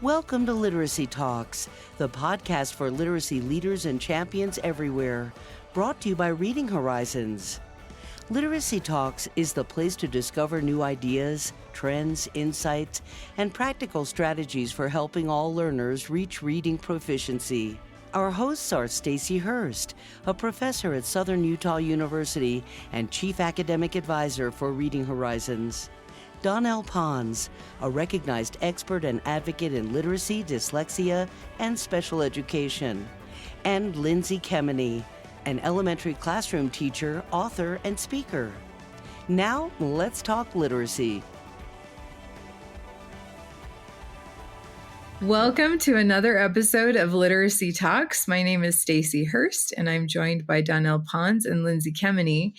Welcome to Literacy Talks, the podcast for literacy leaders and champions everywhere, brought to you by Reading Horizons. Literacy Talks is the place to discover new ideas, trends, insights, and practical strategies for helping all learners reach reading proficiency. Our hosts are Stacy Hurst, a professor at Southern Utah University and Chief Academic Advisor for Reading Horizons. Donell Pons, a recognized expert and advocate in literacy, dyslexia, and special education. And Lindsay Kemeny, an elementary classroom teacher, author, and speaker. Now, let's talk literacy. Welcome to another episode of Literacy Talks. My name is Stacy Hurst, and I'm joined by Donell Pons and Lindsay Kemeny.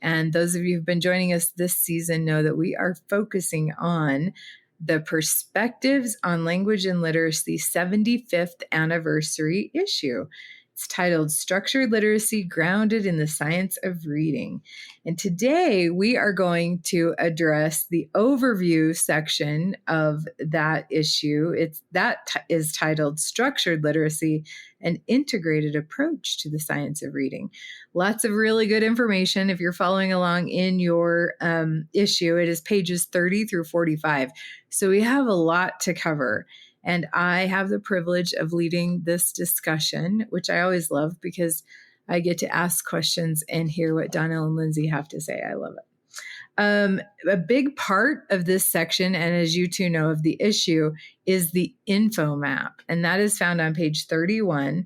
And those of you who've been joining us this season know that we are focusing on the Perspectives on Language and Literacy 75th anniversary issue. It's titled Structured Literacy Grounded in the Science of Reading. And today we are going to address the overview section of that issue. That is titled Structured Literacy, an Integrated Approach to the Science of Reading. Lots of really good information. If you're following along in your issue, it is pages 30 through 45. So we have a lot to cover. And I have the privilege of leading this discussion, which I always love because I get to ask questions and hear what Donell and Lindsay have to say. I love it. A big part of this section, and as you two know of the issue, is the Infomap. And that is found on page 31.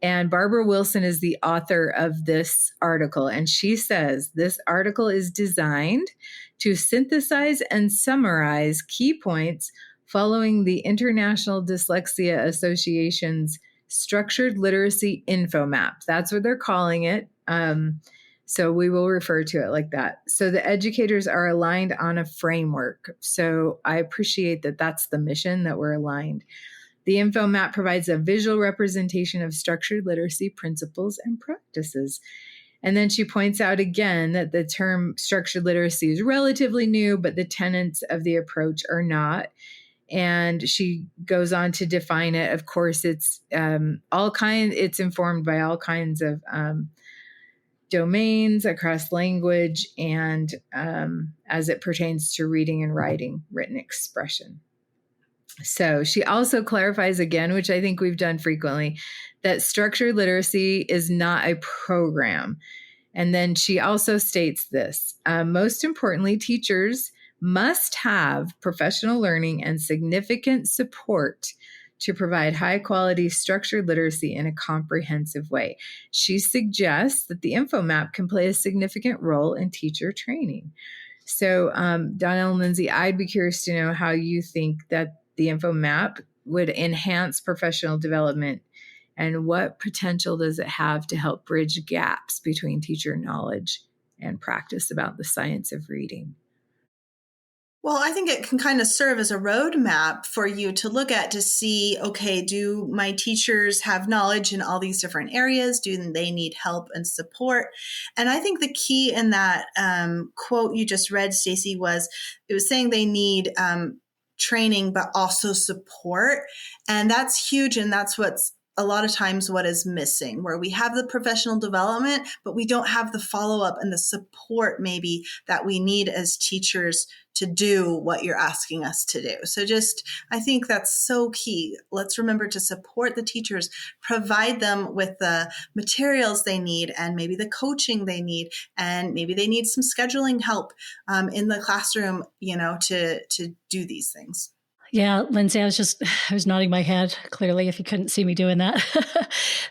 And Barbara Wilson is the author of this article. And she says this article is designed to synthesize and summarize key points following the International Dyslexia Association's Structured Literacy Infomap. That's what they're calling it. So we will refer to it like that. So the educators are aligned on a framework. So I appreciate that that's the mission, that we're aligned. The Infomap provides a visual representation of structured literacy principles and practices. And then she points out again that the term structured literacy is relatively new, but the tenets of the approach are not. And she goes on to define it. Of course, it's it's informed by all kinds of domains across language and as it pertains to reading and writing, written expression. So she also clarifies again, which I think we've done frequently, that structured literacy is not a program. And then she also states this, most importantly, teachers must have professional learning and significant support to provide high-quality structured literacy in a comprehensive way. She suggests that the Infomap can play a significant role in teacher training. So, Donell and Lindsay, I'd be curious to know how you think that the Infomap would enhance professional development, and what potential does it have to help bridge gaps between teacher knowledge and practice about the science of reading? Well, I think it can kind of serve as a roadmap for you to look at to see, okay, do my teachers have knowledge in all these different areas? Do they need help and support? And I think the key in that quote you just read, Stacy, it was saying they need training, but also support. And that's huge. And that's what's a lot of times what is missing, where we have the professional development, but we don't have the follow-up and the support maybe that we need as teachers to do what you're asking us to do. So I think that's so key. Let's remember to support the teachers, provide them with the materials they need and maybe the coaching they need, and maybe they need some scheduling help in the classroom, to do these things. Yeah, Lindsay, I was nodding my head, clearly, if you couldn't see me doing that,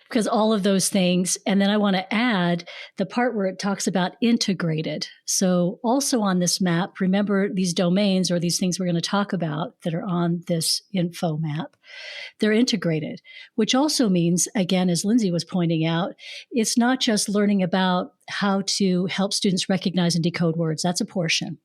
because all of those things. And then I want to add the part where it talks about integrated. So also on this map, remember these domains or these things we're going to talk about that are on this info map, they're integrated, which also means, again, as Lindsay was pointing out, it's not just learning about how to help students recognize and decode words. That's a portion.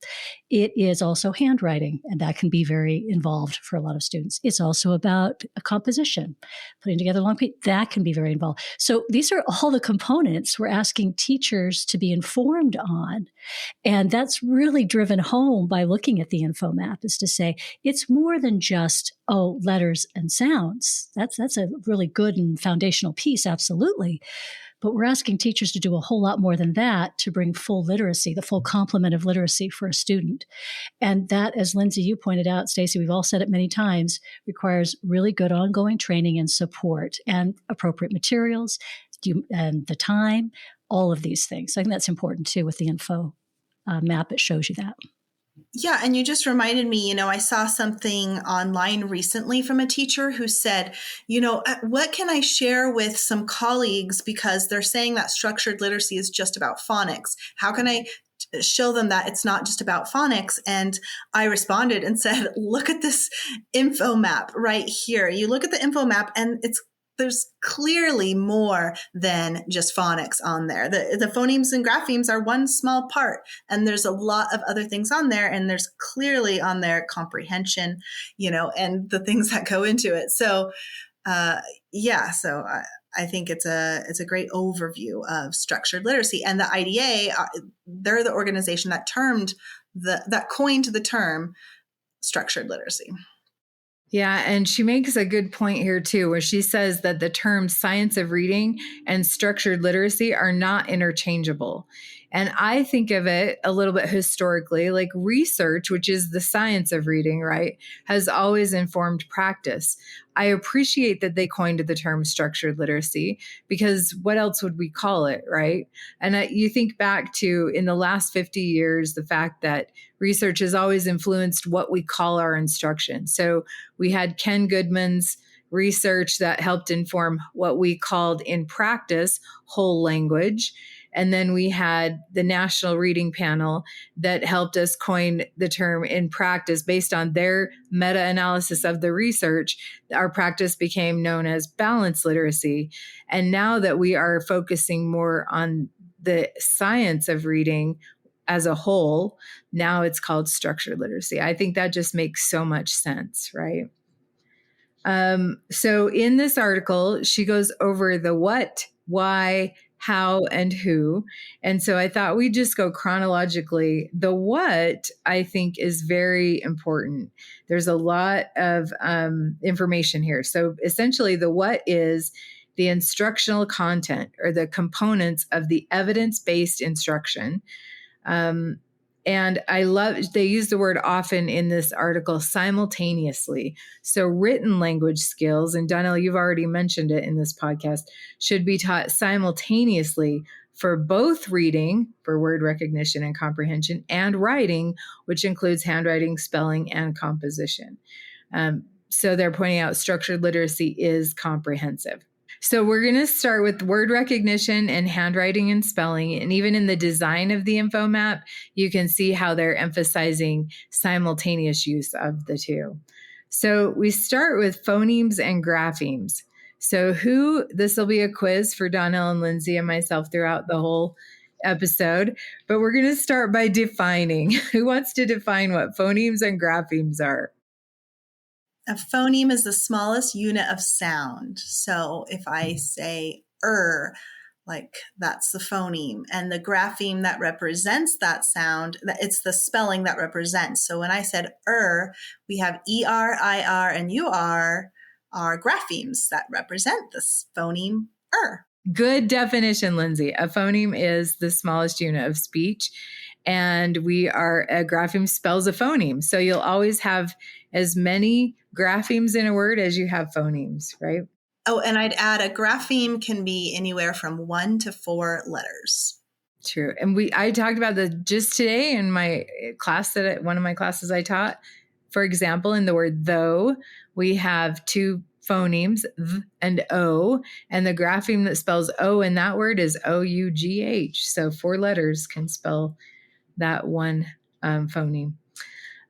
It is also handwriting, and that can be very involved for a lot of students. It's also about a composition, putting together long pages. That can be very involved. So these are all the components we're asking teachers to be informed on. And that's really driven home by looking at the Infomap, is to say it's more than just, letters and sounds. That's a really good and foundational piece, absolutely. But we're asking teachers to do a whole lot more than that to bring full literacy, the full complement of literacy for a student. And that, as Lindsay, you pointed out, Stacy, we've all said it many times, requires really good ongoing training and support and appropriate materials and the time, all of these things. I think that's important too with the info map. It shows you that. Yeah. And you just reminded me, I saw something online recently from a teacher who said, what can I share with some colleagues because they're saying that structured literacy is just about phonics? How can I show them that it's not just about phonics? And I responded and said, look at this info map right here. You look at the info map and there's clearly more than just phonics on there. The phonemes and graphemes are one small part, and there's a lot of other things on there, and there's clearly on there comprehension, and the things that go into it. So, I think it's a great overview of structured literacy. And the IDA, they're the organization that coined the term structured literacy. Yeah, and she makes a good point here too, where she says that the terms science of reading and structured literacy are not interchangeable. And I think of it a little bit historically, like research, which is the science of reading, right, has always informed practice. I appreciate that they coined the term structured literacy because what else would we call it, right? And you think back to in the last 50 years, the fact that research has always influenced what we call our instruction. So we had Ken Goodman's research that helped inform what we called in practice whole language. And then we had the National Reading Panel that helped us coin the term in practice based on their meta-analysis of the research. Our practice became known as balanced literacy. And now that we are focusing more on the science of reading as a whole, now it's called structured literacy. I think that just makes so much sense, right? So in this article, she goes over the what, why, how, and who. And so I thought we'd just go chronologically. The what, I think, is very important. There's a lot of information here. So essentially, the what is the instructional content or the components of the evidence-based instruction. And I love, they use the word often in this article, simultaneously. So written language skills, and Donell, you've already mentioned it in this podcast, should be taught simultaneously for both reading, for word recognition and comprehension, and writing, which includes handwriting, spelling, and composition. So they're pointing out structured literacy is comprehensive. So we're going to start with word recognition and handwriting and spelling. And even in the design of the info map, you can see how they're emphasizing simultaneous use of the two. So we start with phonemes and graphemes. So this will be a quiz for Donell and Lindsay and myself throughout the whole episode, but we're going to start by defining. Who wants to define what phonemes and graphemes are? A phoneme is the smallest unit of sound. So if I say like that's the phoneme, and the grapheme that represents that sound, it's the spelling that represents. So when I said we have ER, IR, and UR are graphemes that represent this phoneme Good definition, Lindsay. A phoneme is the smallest unit of speech, and a grapheme spells a phoneme. So you'll always have as many graphemes in a word as you have phonemes, right? Oh, and I'd add a grapheme can be anywhere from 1 to 4 letters. True. And I talked about just today in my class one of my classes I taught. For example, in the word though, we have 2 phonemes, th and o, and the grapheme that spells o in that word is O-U-G-H. So 4 letters can spell that one phoneme.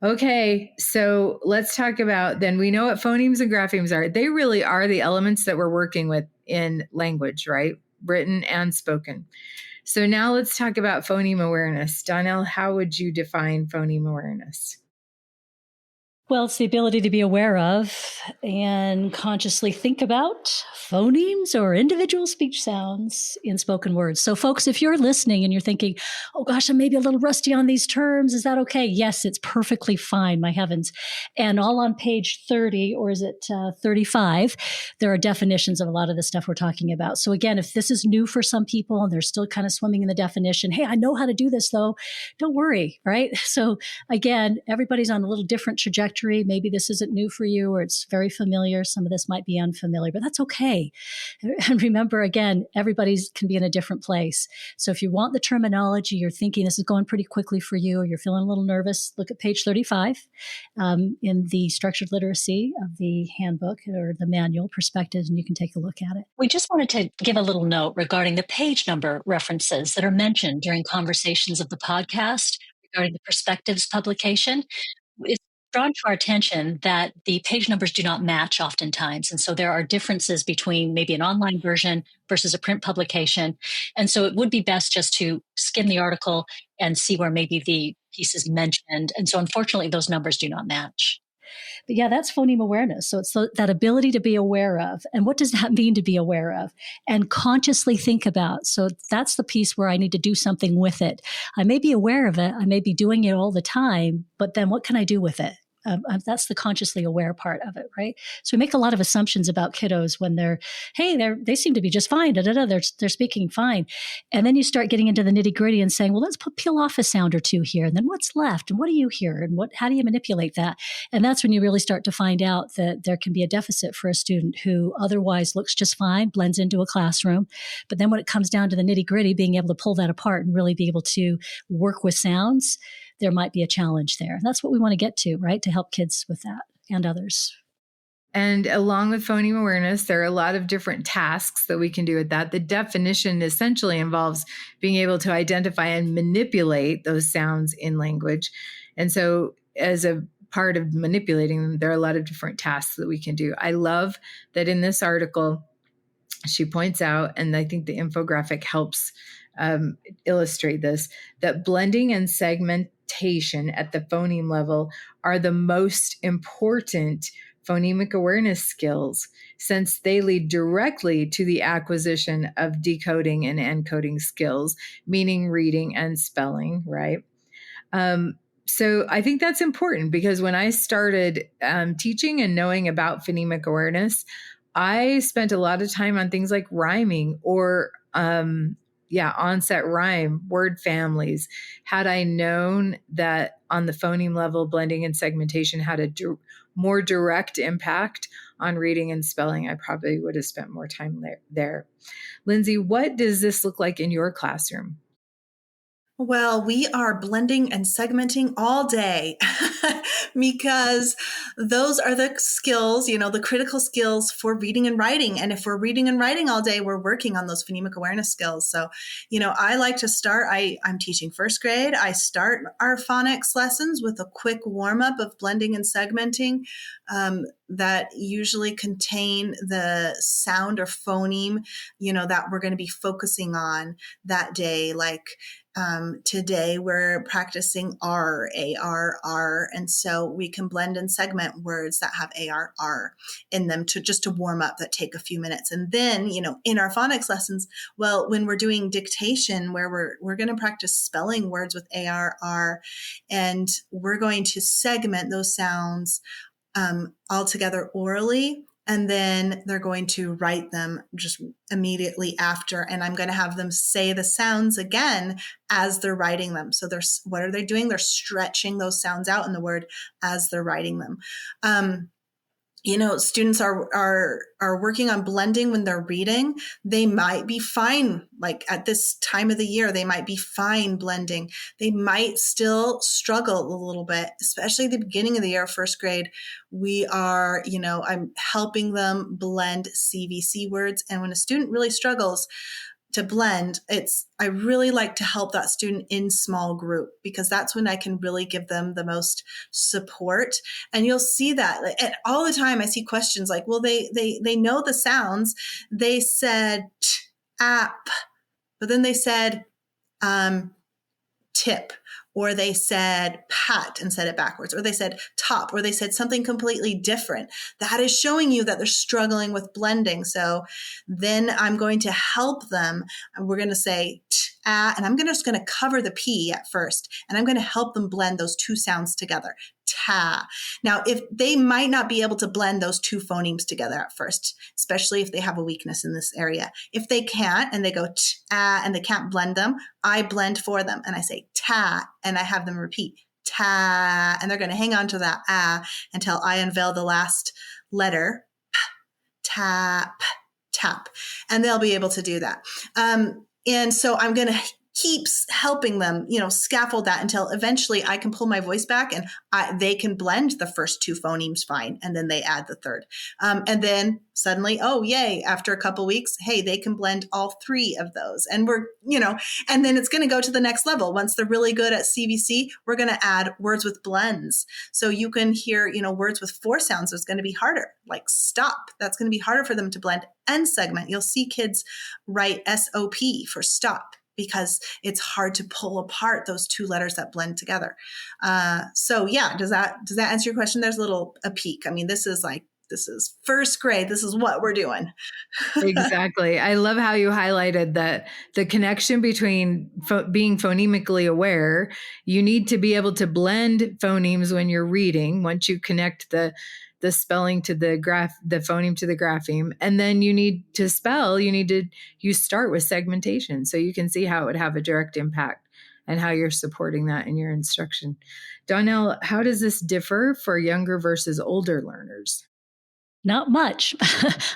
Okay, so let's talk about, then we know what phonemes and graphemes are. They really are the elements that we're working with in language, right? Written and spoken. So now let's talk about phoneme awareness. Donell, how would you define phoneme awareness? Well, it's the ability to be aware of and consciously think about phonemes or individual speech sounds in spoken words. So, folks, if you're listening and you're thinking, oh gosh, I'm maybe a little rusty on these terms, is that okay? Yes, it's perfectly fine, my heavens. And all on page 30, or is it 35, there are definitions of a lot of the stuff we're talking about. So, again, if this is new for some people and they're still kind of swimming in the definition, hey, I know how to do this though, don't worry, right? So, again, everybody's on a little different trajectory. Maybe this isn't new for you or it's very familiar. Some of this might be unfamiliar, but that's okay. And remember, again, everybody's can be in a different place. So if you want the terminology, you're thinking this is going pretty quickly for you, or you're feeling a little nervous, look at page 35 in the Structured Literacy of the handbook or the manual perspectives, and you can take a look at it. We just wanted to give a little note regarding the page number references that are mentioned during conversations of the podcast regarding the Perspectives publication. It's drawn to our attention that the page numbers do not match oftentimes. And so there are differences between maybe an online version versus a print publication. And so it would be best just to skim the article and see where maybe the piece is mentioned. And so unfortunately, those numbers do not match. But yeah, that's phoneme awareness. So it's that ability to be aware of. And what does that mean to be aware of? And consciously think about. So that's the piece where I need to do something with it. I may be aware of it. I may be doing it all the time, but then what can I do with it? That's the consciously aware part of it, right? So we make a lot of assumptions about kiddos when they seem to be just fine. They're speaking fine. And then you start getting into the nitty gritty and saying, well, let's peel off a sound or two here. And then what's left? And what do you hear? And how do you manipulate that? And that's when you really start to find out that there can be a deficit for a student who otherwise looks just fine, blends into a classroom. But then when it comes down to the nitty gritty, being able to pull that apart and really be able to work with sounds, there might be a challenge there. That's what we want to get to, right? To help kids with that and others. And along with phoneme awareness, there are a lot of different tasks that we can do with that. The definition essentially involves being able to identify and manipulate those sounds in language. And so as a part of manipulating them, there are a lot of different tasks that we can do. I love that in this article, she points out, and I think the infographic helps illustrate this, that blending and segmentation at the phoneme level are the most important phonemic awareness skills, since they lead directly to the acquisition of decoding and encoding skills, meaning reading and spelling, right? So I think that's important, because when I started teaching and knowing about phonemic awareness, I spent a lot of time on things like rhyming or onset rhyme, word families. Had I known that on the phoneme level, blending and segmentation had a more direct impact on reading and spelling, I probably would have spent more time there. Lindsay, what does this look like in your classroom? Well, we are blending and segmenting all day because those are the skills, the critical skills for reading and writing. And if we're reading and writing all day, we're working on those phonemic awareness skills. So, I like to start, I'm teaching first grade. I start our phonics lessons with a quick warm up of blending and segmenting that usually contain the sound or phoneme, that we're going to be focusing on that day. Like, today we're practicing R, A-R, R. And so we can blend and segment words that have A-R, R in them to warm up, that take a few minutes. And then, in our phonics lessons, well, when we're doing dictation, where we're going to practice spelling words with A-R, R, and we're going to segment those sounds all together orally. And then they're going to write them just immediately after. And I'm going to have them say the sounds again as they're writing them. So what are they doing? They're stretching those sounds out in the word as they're writing them. Students are working on blending when they're reading. They might be fine, like at this time of the year, they might be fine blending. They might still struggle a little bit, especially at the beginning of the year, first grade. We are, I'm helping them blend CVC words. And when a student really struggles to blend, I really like to help that student in small group, because that's when I can really give them the most support. And you'll see that all the time. I see questions like, well, they know the sounds. They said app, but then they said tip, or they said pat and said it backwards, or they said top, or they said something completely different. That is showing you that they're struggling with blending. So then I'm going to help them. We're going to say and I'm just going to cover the P at first, and I'm going to help them blend those two sounds together. Ta. Now, if they might not be able to blend those two phonemes together at first, especially if they have a weakness in this area. If they can't and they go and they can't blend them, I blend for them and I say ta, and I have them repeat ta, and they're going to hang on to that until I unveil the last letter, tap, tap, and they'll be able to do that. And so I'm going to keep helping them, scaffold that until eventually I can pull my voice back and they can blend the first two phonemes fine. And then they add the third. And then suddenly, oh, yay, after a couple weeks, hey, they can blend all three of those. And and then it's going to go to the next level. Once they're really good at CVC, we're going to add words with blends. So you can hear, words with four sounds is going to be harder, like stop. That's going to be harder for them to blend, and segment. You'll see kids write SOP for stop, because it's hard to pull apart those two letters that blend together. So yeah, does that answer your question? There's a peek. I mean, this is first grade. This is what we're doing. Exactly. I love how you highlighted that the connection between being phonemically aware. You need to be able to blend phonemes when you're reading. Once you connect the spelling to the phoneme to the grapheme, and then you need to spell, you start with segmentation. So you can see how it would have a direct impact and how you're supporting that in your instruction. Donell, how does this differ for younger versus older learners? Not much.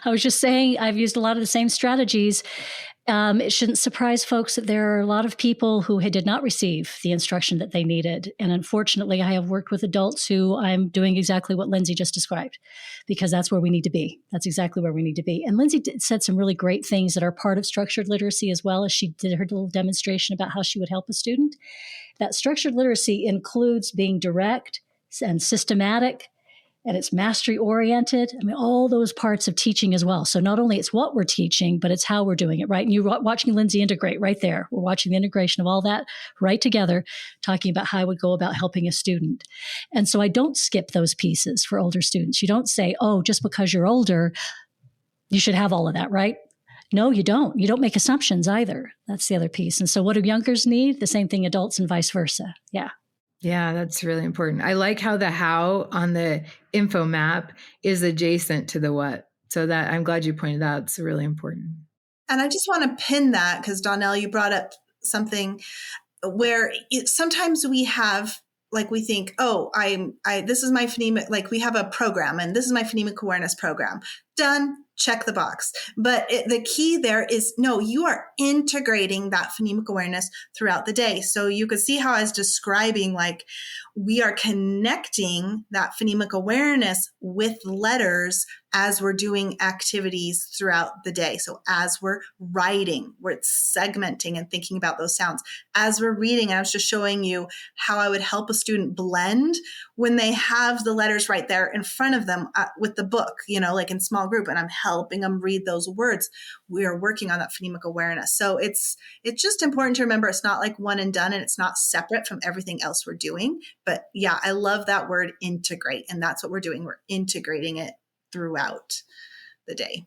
I was just saying I've used a lot of the same strategies. It shouldn't surprise folks that there are a lot of people who did not receive the instruction that they needed. And unfortunately, I have worked with adults who I'm doing exactly what Lindsay just described, because that's where we need to be. That's exactly where we need to be. And Lindsay said some really great things that are part of structured literacy as well, as she did her little demonstration about how she would help a student. That structured literacy includes being direct and systematic, and it's mastery oriented. I mean, all those parts of teaching as well. So not only it's what we're teaching, but it's how we're doing it, right? And you're watching Lindsay integrate right there. We're watching the integration of all that right together, talking about how I would go about helping a student. And so I don't skip those pieces for older students. You don't say, oh, just because you're older, you should have all of that, right? No, you don't. You don't make assumptions either. That's the other piece. And so what do youngers need? The same thing adults and vice versa. Yeah. Yeah, that's really important. I like how the how on the info map is adjacent to the what. So that I'm glad you pointed out. It's really important. And I just want to pin that because Donell, you brought up something where sometimes we have, like we think, oh, this is my phonemic, like we have a program and this is my phonemic awareness program. Done. Check the box. But the key there is, no, you are integrating that phonemic awareness throughout the day. So you could see how I was describing, like we are connecting that phonemic awareness with letters as we're doing activities throughout the day. So as we're writing, we're segmenting and thinking about those sounds. As we're reading, I was just showing you how I would help a student blend when they have the letters right there in front of them with the book, like in small group, and I'm helping them read those words. We are working on that phonemic awareness. So it's just important to remember it's not like one and done, and it's not separate from everything else we're doing. But yeah, I love that word integrate. And that's what we're doing. We're integrating it throughout the day.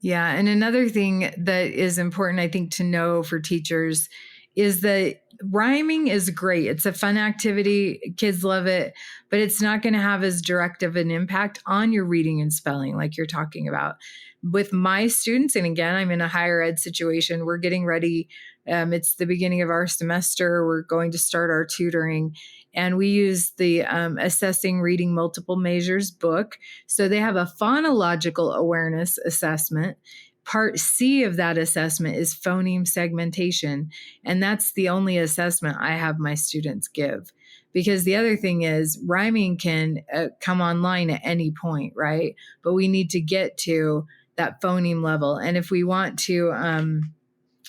Yeah. And another thing that is important, I think, to know for teachers is that rhyming is great. It's a fun activity. Kids love it, but it's not going to have as direct of an impact on your reading and spelling like you're talking about. With my students, and again, I'm in a higher ed situation, we're getting ready. It's the beginning of our semester. We're going to start our tutoring, and we use the Assessing Reading Multiple Measures book. So they have a phonological awareness assessment. Part C of that assessment is phoneme segmentation. And that's the only assessment I have my students give. Because the other thing is rhyming can come online at any point, right? But we need to get to that phoneme level. And if we want to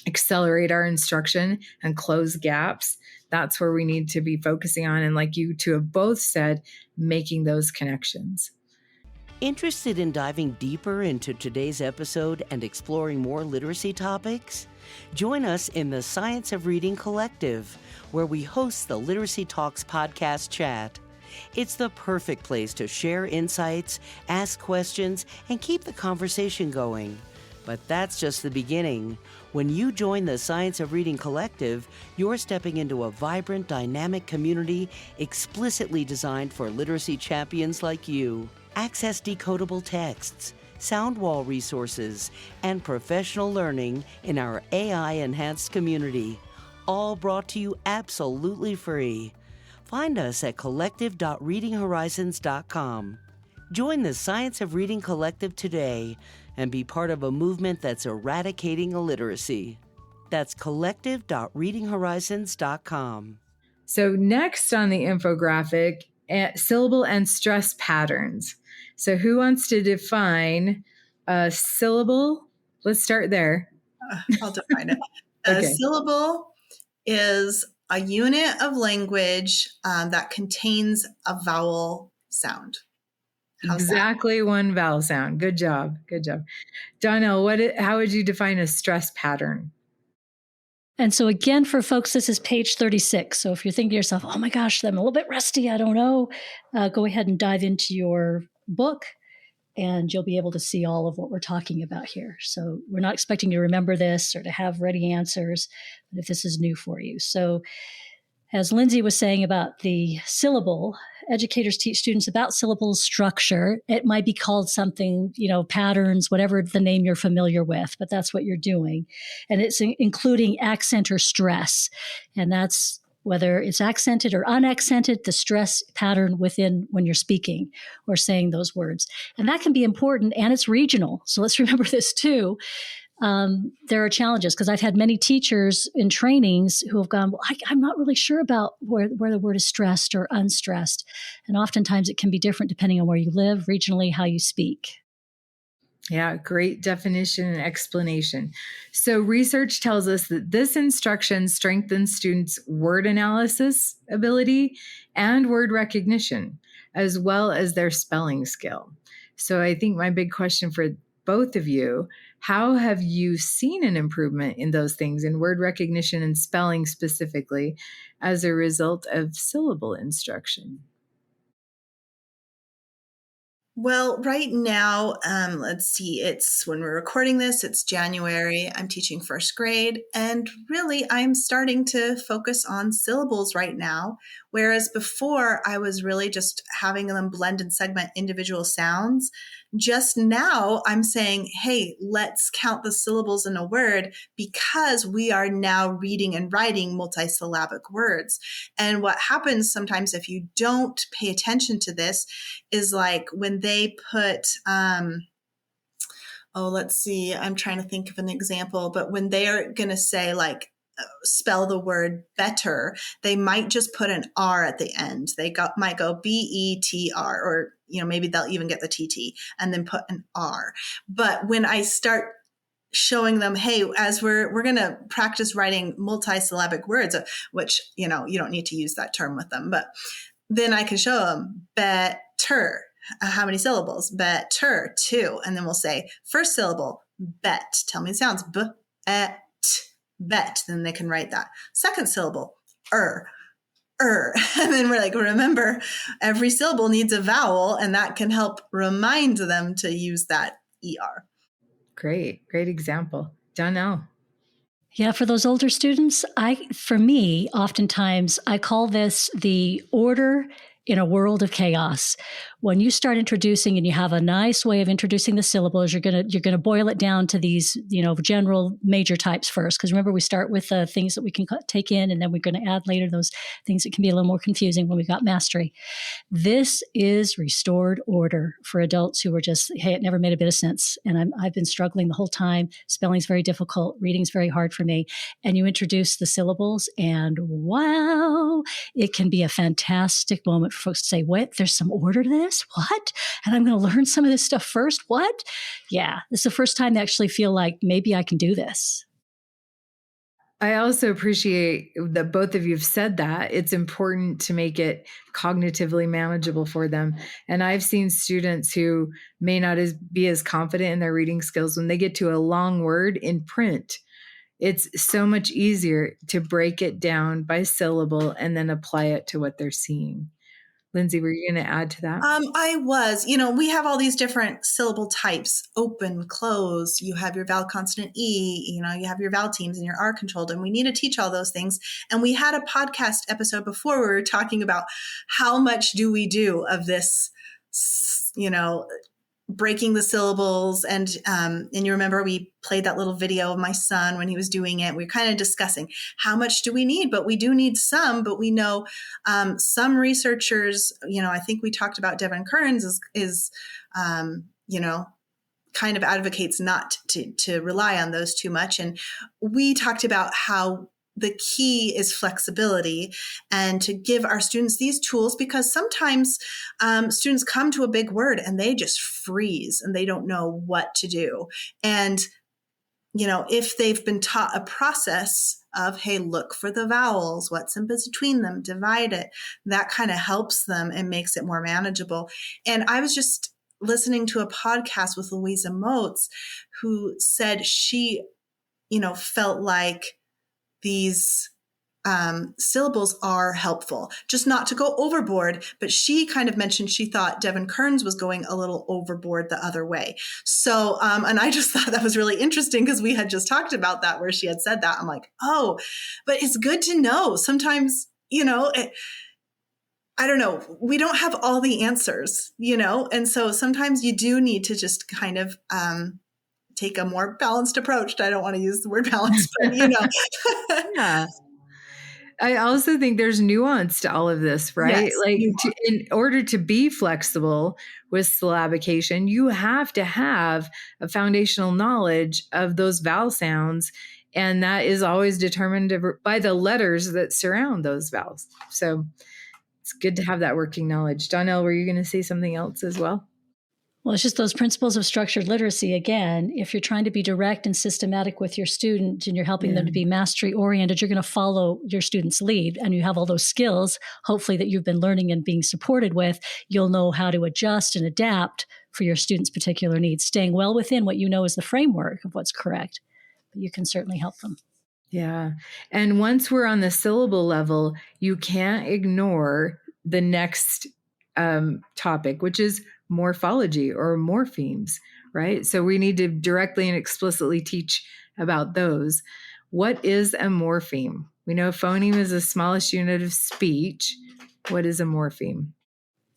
accelerate our instruction and close gaps, that's where we need to be focusing on. And like you two have both said, making those connections. Interested in diving deeper into today's episode and exploring more literacy topics? Join us in the Science of Reading Collective, where we host the Literacy Talks podcast chat. It's the perfect place to share insights, ask questions, and keep the conversation going. But that's just the beginning. When you join the Science of Reading Collective, you're stepping into a vibrant, dynamic community explicitly designed for literacy champions like you. Access decodable texts, sound wall resources, and professional learning in our AI-enhanced community, all brought to you absolutely free. Find us at collective.readinghorizons.com. Join the Science of Reading Collective today and be part of a movement that's eradicating illiteracy. That's collective.readinghorizons.com. So next on the infographic, syllable and stress patterns. So who wants to define a syllable? Let's start there. I'll define it. Okay. A syllable is a unit of language that contains a vowel sound. How's exactly that? One vowel sound. Good job. Good job. Donell, how would you define a stress pattern? And so again, for folks, this is page 36. So if you're thinking to yourself, oh my gosh, I'm a little bit rusty, I don't know, go ahead and dive into your book and you'll be able to see all of what we're talking about here. So we're not expecting you to remember this or to have ready answers, but if this is new for you. So as Lindsay was saying about the syllable, educators teach students about syllable structure. It might be called something, patterns, whatever the name you're familiar with, but that's what you're doing. And it's including accent or stress. And that's whether it's accented or unaccented, the stress pattern within when you're speaking or saying those words. And that can be important, and it's regional. So let's remember this too. There are challenges because I've had many teachers in trainings who have gone, well, I'm not really sure about where the word is stressed or unstressed. And oftentimes it can be different depending on where you live, regionally, how you speak. Yeah, great definition and explanation. So research tells us that this instruction strengthens students' word analysis ability and word recognition, as well as their spelling skill. So I think my big question for both of you, how have you seen an improvement in those things, in word recognition and spelling specifically, as a result of syllable instruction? Well, right now, let's see, it's when we're recording this, it's January. I'm teaching first grade, and really I'm starting to focus on syllables right now. Whereas before I was really just having them blend and segment individual sounds. Just now I'm saying, hey, let's count the syllables in a word because we are now reading and writing multisyllabic words. And what happens sometimes if you don't pay attention to this is like when they put, let's see, I'm trying to think of an example, but when they're going to say like, spell the word better, they might just put an R at the end. They might go B-E-T-R, or, maybe they'll even get the T-T and then put an R. But when I start showing them, hey, as we're going to practice writing multisyllabic words, which, you don't need to use that term with them, but then I can show them better. How many syllables? Better, 2. And then we'll say first syllable, bet. Tell me it sounds bet. Then they can write that. Second syllable, And then we're like, remember, every syllable needs a vowel, and that can help remind them to use that ER. Great example. Donell. Yeah, for those older students, for me, oftentimes I call this the order in a world of chaos. When you start introducing and you have a nice way of introducing the syllables, you're gonna boil it down to these, general major types first. Because remember, we start with the things that we can take in, and then we're going to add later those things that can be a little more confusing when we've got mastery. This is restored order for adults who are just, hey, it never made a bit of sense. And I've been struggling the whole time. Spelling's very difficult. Reading's very hard for me. And you introduce the syllables, and wow, it can be a fantastic moment for folks to say, what? There's some order to this? What? And I'm going to learn some of this stuff first? What? Yeah, this is the first time they actually feel like maybe I can do this. I also appreciate that both of you have said that. It's important to make it cognitively manageable for them. And I've seen students who may not be as confident in their reading skills when they get to a long word in print. It's so much easier to break it down by syllable and then apply it to what they're seeing. Lindsay, were you going to add to that? I was, we have all these different syllable types, open, close. You have your vowel consonant E, you have your vowel teams and your R controlled, and we need to teach all those things. And we had a podcast episode before where we were talking about how much do we do of this, breaking the syllables. And you remember we played that little video of my son when he was doing it. We were kind of discussing how much do we need, but we do need some, but we know some researchers, I think we talked about Devin Kearns is kind of advocates not to rely on those too much. And we talked about how the key is flexibility and to give our students these tools, because sometimes students come to a big word and they just freeze and they don't know what to do. And, if they've been taught a process of, hey, look for the vowels, what's in between them, divide it, that kind of helps them and makes it more manageable. And I was just listening to a podcast with Louisa Moats, who said she, felt like these syllables are helpful, just not to go overboard. But she kind of mentioned she thought Devin Kearns was going a little overboard the other way. So, and I just thought that was really interesting because we had just talked about that where she had said that. I'm like, oh, but it's good to know. Sometimes, I don't know, we don't have all the answers, and so sometimes you do need to just kind of take a more balanced approach. I don't want to use the word balance, but Yeah. I also think there's nuance to all of this, right? Yes, in order to be flexible with syllabication, you have to have a foundational knowledge of those vowel sounds. And that is always determined by the letters that surround those vowels. So it's good to have that working knowledge. Donell, were you going to say something else as well? Well, it's just those principles of structured literacy. Again, if you're trying to be direct and systematic with your student and you're helping them to be mastery oriented, you're going to follow your student's lead and you have all those skills, hopefully, that you've been learning and being supported with. You'll know how to adjust and adapt for your student's particular needs, staying well within what you know is the framework of what's correct. But you can certainly help them. Yeah. And once we're on the syllable level, you can't ignore the next topic, which is morphology or morphemes, right? So we need to directly and explicitly teach about those. What is a morpheme? We know phoneme is the smallest unit of speech. What is a morpheme?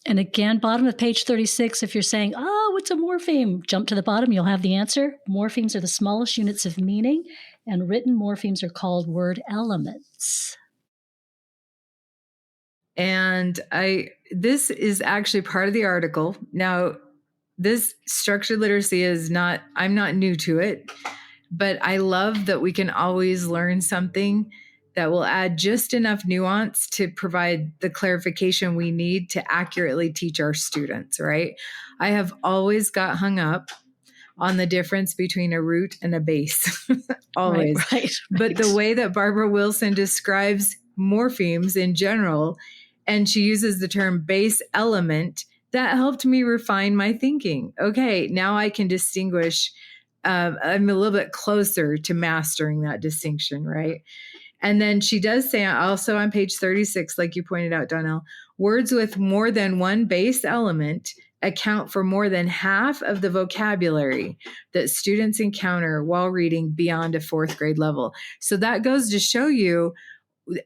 And again, bottom of page 36, if you're saying, oh, what's a morpheme? Jump to the bottom, you'll have the answer. Morphemes are the smallest units of meaning, and written morphemes are called word elements. And this is actually part of the article. Now, this structured literacy I'm not new to it, but I love that we can always learn something that will add just enough nuance to provide the clarification we need to accurately teach our students, right? I have always got hung up on the difference between a root and a base, always. Right. But the way that Barbara Wilson describes morphemes in general, and she uses the term base element, that helped me refine my thinking. Okay, now I can distinguish. I'm a little bit closer to mastering that distinction, right? And then she does say also on page 36, like you pointed out, Donell, words with more than one base element account for more than half of the vocabulary that students encounter while reading beyond a fourth grade level. So that goes to show you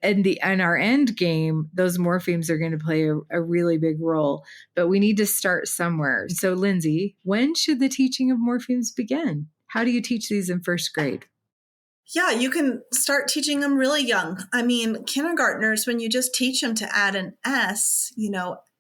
in our end game, those morphemes are going to play a really big role, but we need to start somewhere. So Lindsay, when should the teaching of morphemes begin? How do you teach these in first grade? Yeah, you can start teaching them really young. I mean, kindergartners, when you just teach them to add an S,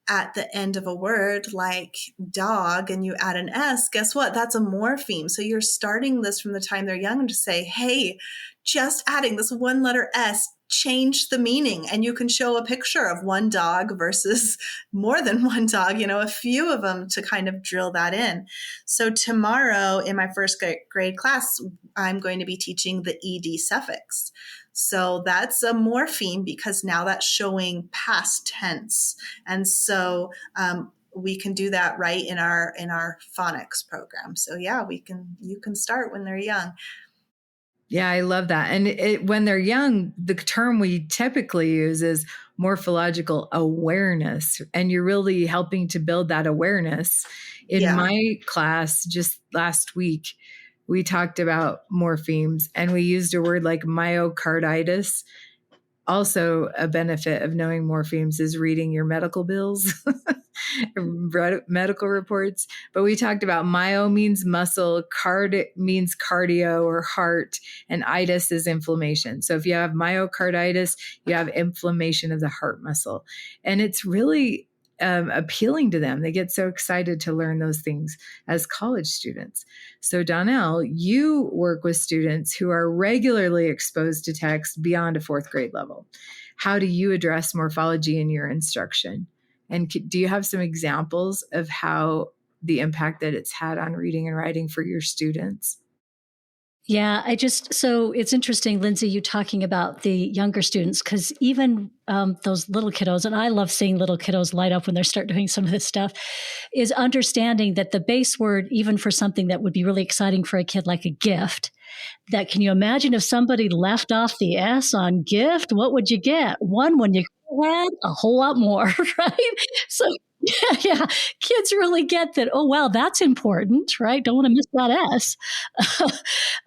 at the end of a word like dog and you add an S, guess what? That's a morpheme. So you're starting this from the time they're young to say, hey, just adding this one letter S changed the meaning. And you can show a picture of one dog versus more than one dog, a few of them to kind of drill that in. So tomorrow in my first grade class, I'm going to be teaching the ED suffix. So that's a morpheme because now that's showing past tense. And so we can do that right in our phonics program. So yeah, you can start when they're young. Yeah, I love that. And when they're young, the term we typically use is morphological awareness. And you're really helping to build that awareness. In my class just last week, we talked about morphemes and we used a word like myocarditis. Also, a benefit of knowing morphemes is reading your medical bills, medical reports. But we talked about myo means muscle, card means cardio or heart, and itis is inflammation. So if you have myocarditis, you have inflammation of the heart muscle. And it's really appealing to them. They get so excited to learn those things as college students. So Donell, you work with students who are regularly exposed to text beyond a fourth grade level. How do you address morphology in your instruction? And do you have some examples of how the impact that it's had on reading and writing for your students? Yeah, so it's interesting, Lindsay, you talking about the younger students, because even those little kiddos, and I love seeing little kiddos light up when they start doing some of this stuff, is understanding that the base word, even for something that would be really exciting for a kid like a gift, that can you imagine if somebody left off the S on gift, what would you get? One when you had a whole lot more, right? So yeah, kids really get that. Oh, well, that's important, right? Don't want to miss that S.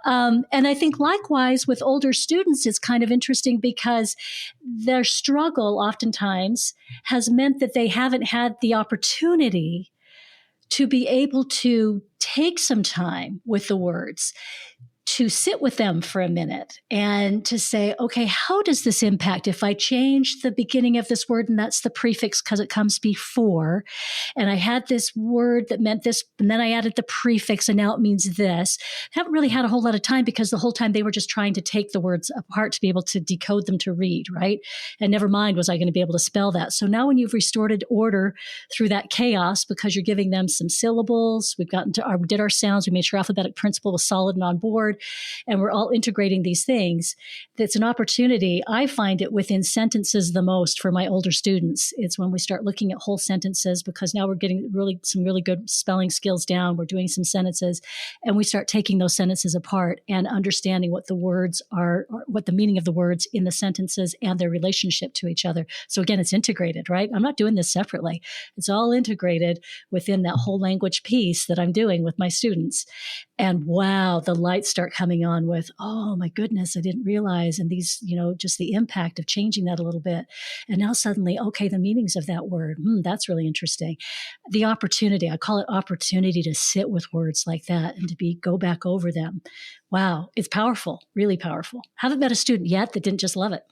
And I think likewise with older students, it's kind of interesting because their struggle oftentimes has meant that they haven't had the opportunity to be able to take some time with the words, to sit with them for a minute and to say, okay, how does this impact if I change the beginning of this word and that's the prefix because it comes before, and I had this word that meant this, and then I added the prefix and now it means this. Haven't really had a whole lot of time because the whole time they were just trying to take the words apart to be able to decode them to read, right? And never mind was I going to be able to spell that. So now when you've restored order through that chaos because you're giving them some syllables, we did our sounds, we made sure alphabetic principle was solid and on board, and we're all integrating these things. That's an opportunity. I find it within sentences the most for my older students. It's when we start looking at whole sentences because now we're getting some really good spelling skills down. We're doing some sentences and we start taking those sentences apart and understanding what the words are, or what the meaning of the words in the sentences and their relationship to each other. So again, it's integrated, right? I'm not doing this separately. It's all integrated within that whole language piece that I'm doing with my students. And wow, the lights start coming on with, oh my goodness, I didn't realize. And these, just the impact of changing that a little bit. And now suddenly, okay, the meanings of that word, that's really interesting. The opportunity, I call it opportunity to sit with words like that and to go back over them. Wow, it's powerful, really powerful. Haven't met a student yet that didn't just love it.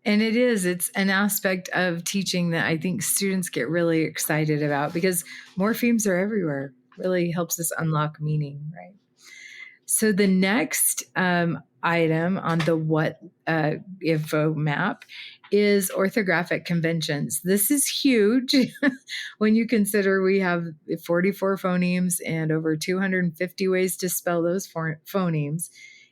And it's an aspect of teaching that I think students get really excited about because morphemes are everywhere. Really helps us unlock meaning, right? So the next item on the what info map is orthographic conventions. This is huge when you consider we have 44 phonemes and over 250 ways to spell those phonemes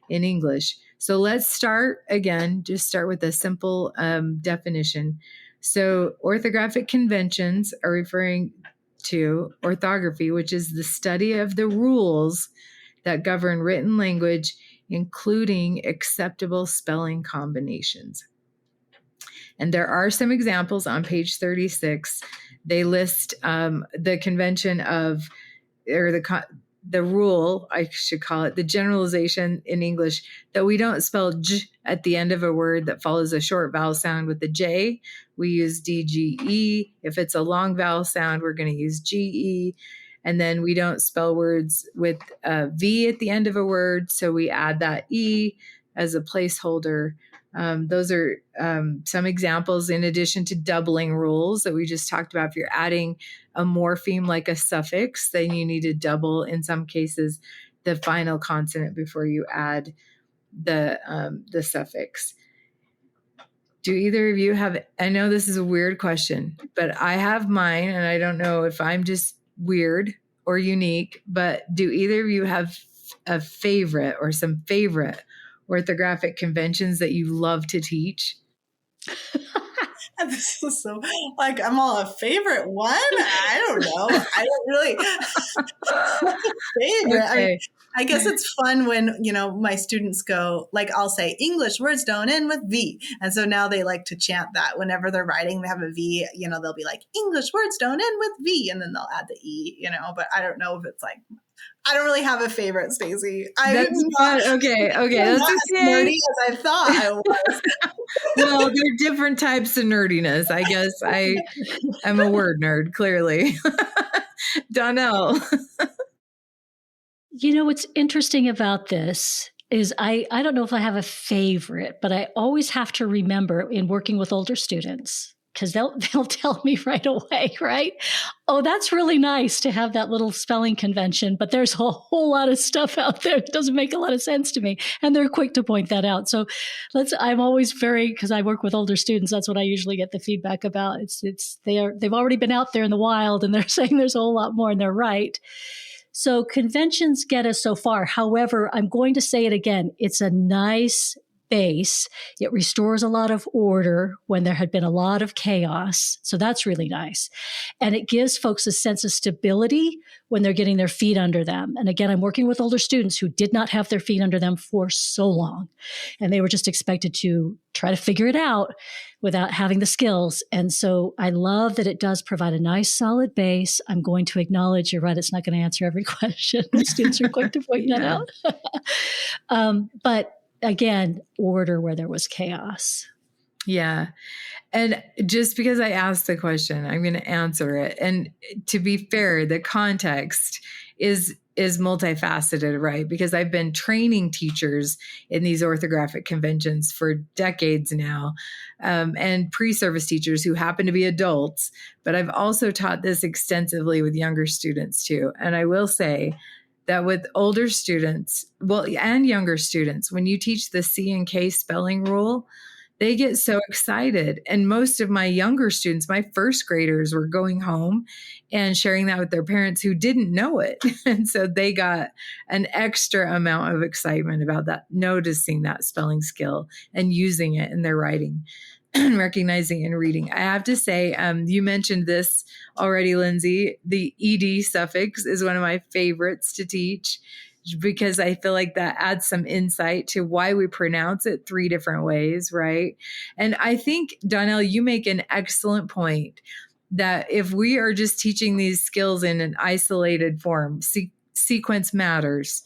in English. So let's start with a simple definition. So orthographic conventions are referring to orthography, which is the study of the rules that govern written language, including acceptable spelling combinations. And there are some examples on page 36. They list the convention of, or the rule, I should call it, the generalization in English that we don't spell j at the end of a word that follows a short vowel sound with the J. We use DGE. If it's a long vowel sound, we're going to use GE. And then we don't spell words with a V at the end of a word, so we add that E as a placeholder. Those are some examples in addition to doubling rules that we just talked about. If you're adding a morpheme like a suffix, then you need to double, in some cases, the final consonant before you add the suffix. Do either of you have, I know this is a weird question, but I have mine, and I don't know if I'm just weird or unique, but do either of you have a favorite or some favorite orthographic conventions that you love to teach? This is so, like, I'm all a favorite one. I don't know. I don't really favorite. I mean, Okay. I guess it's fun when, my students go, like, I'll say English words don't end with V. And so now they like to chant that whenever they're writing, they have a V, they'll be like, English words don't end with V. And then they'll add the E, but I don't know if it's like, I don't really have a favorite, Stacy. That's fun. Okay. That's not as nerdy as I thought I was. Well, there are different types of nerdiness. I guess I'm a word nerd, clearly. Donell. What's interesting about this is I don't know if I have a favorite, but I always have to remember in working with older students, because they'll tell me right away, right? Oh, that's really nice to have that little spelling convention, but there's a whole lot of stuff out there that doesn't make a lot of sense to me. And they're quick to point that out. So I'm always because I work with older students, that's what I usually get the feedback about. They've already been out there in the wild and they're saying there's a whole lot more, and they're right. So conventions get us so far. However, I'm going to say it again. It's a nice base. It restores a lot of order when there had been a lot of chaos. So that's really nice. And it gives folks a sense of stability when they're getting their feet under them. And again, I'm working with older students who did not have their feet under them for so long. And they were just expected to try to figure it out without having the skills. And so I love that it does provide a nice solid base. I'm going to acknowledge, you're right, it's not going to answer every question. The students are quick to point that out. But again, order where there was chaos. Yeah. And just because I asked the question, I'm going to answer it. And to be fair, the context is multifaceted, right? Because I've been training teachers in these orthographic conventions for decades now, and pre-service teachers who happen to be adults. But I've also taught this extensively with younger students too. And I will say that with older students, and younger students, when you teach the C and K spelling rule, they get so excited. And most of my younger students, my first graders, were going home and sharing that with their parents who didn't know it. And so they got an extra amount of excitement about that, noticing that spelling skill and using it in their writing and recognizing and reading. I have to say, you mentioned this already, Lindsay. The ED suffix is one of my favorites to teach, because I feel like that adds some insight to why we pronounce it 3 different ways, right? And I think, Donell, you make an excellent point that if we are just teaching these skills in an isolated form, sequence matters.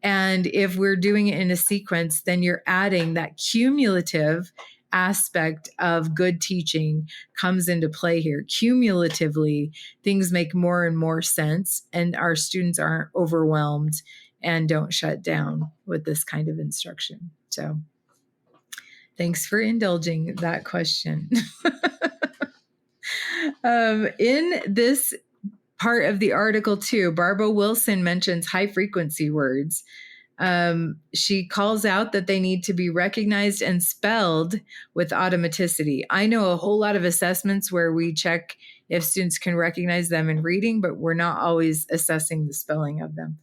And if we're doing it in a sequence, then you're adding that cumulative aspect of good teaching comes into play here. Cumulatively, things make more and more sense, and our students aren't overwhelmed and don't shut down with this kind of instruction. So thanks for indulging that question. In this part of the article too, Barbara Wilson mentions high frequency words. She calls out that they need to be recognized and spelled with automaticity. I know a whole lot of assessments where we check if students can recognize them in reading, but we're not always assessing the spelling of them.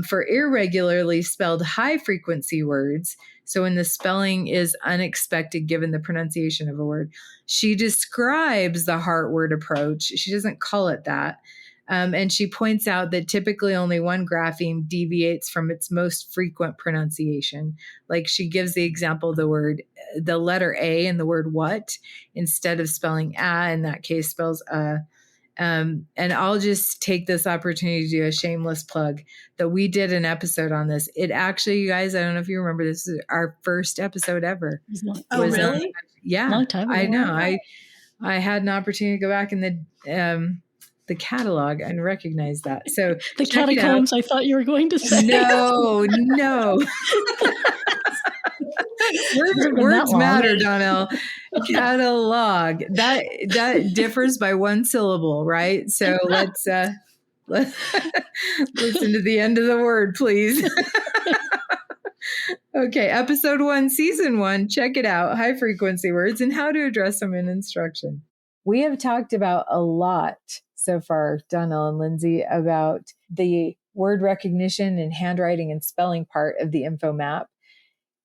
For irregularly spelled high frequency words, so when the spelling is unexpected given the pronunciation of a word, she describes the heart word approach. She doesn't call it that. And she points out that typically only one grapheme deviates from its most frequent pronunciation. Like she gives the example of the letter A in the word what, instead of spelling in that case spells and I'll just take this opportunity to do a shameless plug that we did an episode on this. It actually, you guys, I don't know if you remember, this is our first episode ever. Oh, really? Yeah. Long time ago. I know. I had an opportunity to go back in the catalog and recognize that. So the catacombs, I thought you were going to say. No. Words matter, Donell. Catalog. That differs by one syllable, right? So let's listen to the end of the word, please. Okay, episode 1, season 1. Check it out. High frequency words and how to address them in instruction. We have talked about a lot so far, Donell and Lindsay, about the word recognition and handwriting and spelling part of the Infomap.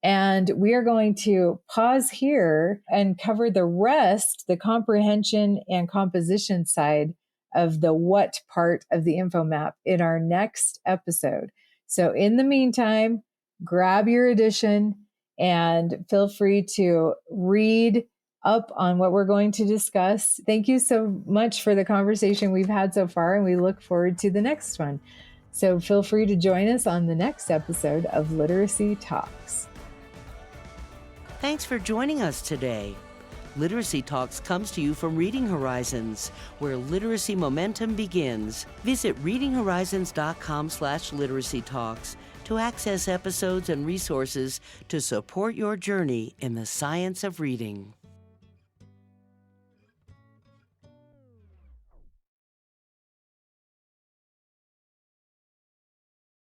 And we are going to pause here and cover the rest, the comprehension and composition side of the what part of the InfoMap in our next episode. So in the meantime, grab your edition and feel free to read up on what we're going to discuss. Thank you so much for the conversation we've had so far, and we look forward to the next one. So feel free to join us on the next episode of Literacy Talks. Thanks for joining us today. Literacy Talks comes to you from Reading Horizons, where literacy momentum begins. Visit readinghorizons.com/literacy talks to access episodes and resources to support your journey in the science of reading.